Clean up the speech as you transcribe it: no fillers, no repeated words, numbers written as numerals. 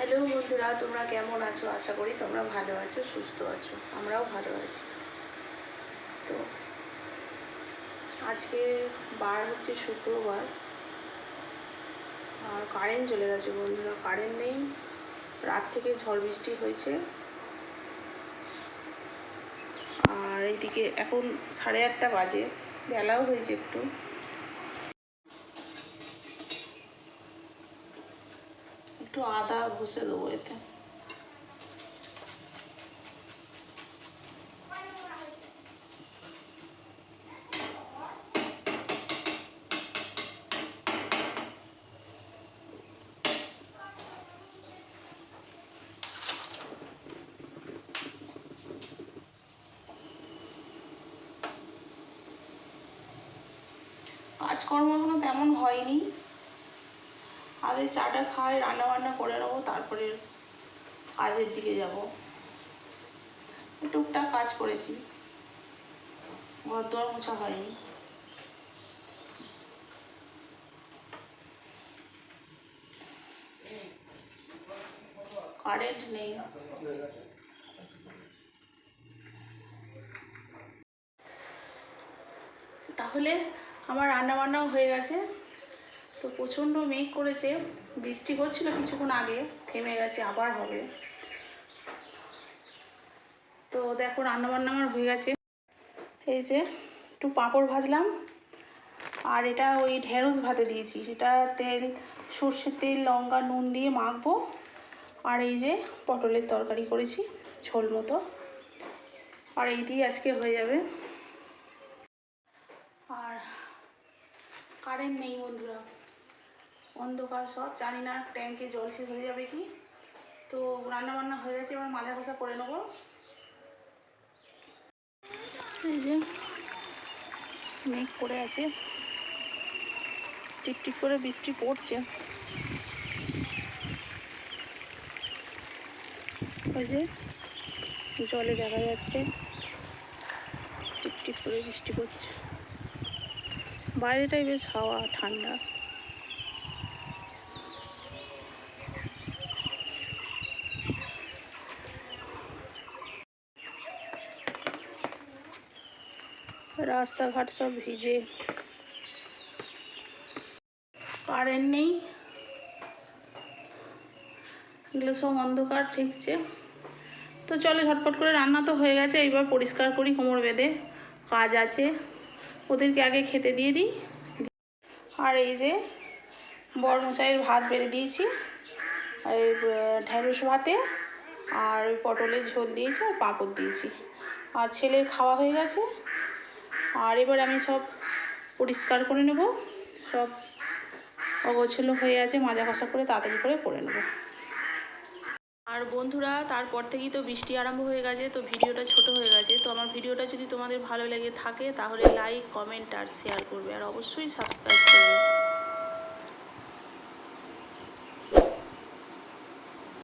Hello বন্ধুরা, তোমরা কেমন আছো? আশা করি তোমরা ভালো আছো, সুস্থ আছো। আমরাও ভালো আছি। তো আজকে বার হচ্ছে শুক্রবার, আর কারেন্ট চলে গেছে বন্ধুরা। কারেন্ট নেই, রাত থেকে ঝড় বৃষ্টি হয়েছে। আর এইদিকে এখন 8:30 বাজে, বেলাও হয়েছে একটু। একটু আদা ঘষে দেবো এতে। কাজকর্ম এখনো তেমন হয়নি। আগে চাটা খাই, রান্না বান্না করে নেবো, তারপরে কাজের দিকে যাব। টুকটাক কাজ করেছি, ঘর দুয়ার মোছা হয়নি। কারেন্ট নেই। তাহলে আমার রান্না বান্নাও হয়ে গেছে। তো প্রচণ্ড মেঘ করেছে, বৃষ্টি হচ্ছিল কিছুক্ষণ আগে, থেমে গেছে, আবার হবে। তো দেখো রান্না বান্না আমার হয়ে গেছে। এই যে একটু পাঁপড় ভাজলাম, আর এটা ওই ঢেঁড়স ভাতে দিয়েছি। সেটা তেল, সর্ষের তেল, লঙ্কা, নুন দিয়ে মাখবো। আর এই যে পটলের তরকারি করেছি ঝোল মতো, আর এই দিয়ে আজকে হয়ে যাবে। আর কারেন্ট নেই বন্ধুরা, অন্ধকার সব, জানি না ট্যাঙ্কে জল শেষ হয়ে যাবে কি। তো রান্না বান্না হয়ে গেছে, এবার মাজা ঘষা করে নেবো। এই যে মেঘ করে আছে, টিপটিপ করে বৃষ্টি পড়ছে। ওই যে জলে দেখা যাচ্ছে টিপটিপ করে বৃষ্টি পড়ছে। বাইরেটাই বেশ হাওয়া, ঠান্ডা। রাস্তাঘাট সব ভিজে। কারেন্ট নেই, এগুলো সব অন্ধকার ঠেকছে। তো চলো ঝটপট করে, রান্না তো হয়ে গেছে, এইবার পরিষ্কার করি কোমর বেঁধে। কাজ আছে, ওদেরকে আগে খেতে দিয়ে দিই। আর এই যে বড়মশাইয়ের ভাত বেড়ে দিয়েছি, এই ঢেঁড়স ভাতে, আর ওই পটলের ঝোল দিয়েছি, আর পাঁপড় দিয়েছি। আর ছেলের খাওয়া হয়ে গেছে। আর এবার আমি সব পরিষ্কার করে নেব, সব অগোছালো হয়ে আছে, মাজা ঘষা করে তাড়াতাড়ি করে নেব। আর বন্ধুরা, তারপর থেকেই তো বৃষ্টি আরম্ভ হয়ে গেছে, তো ভিডিওটা ছোট হয়ে গেছে। তো আমার ভিডিওটা যদি তোমাদের ভালো লেগে থাকে তাহলে লাইক, কমেন্ট আর শেয়ার করবে, আর অবশ্যই সাবস্ক্রাইব করবে।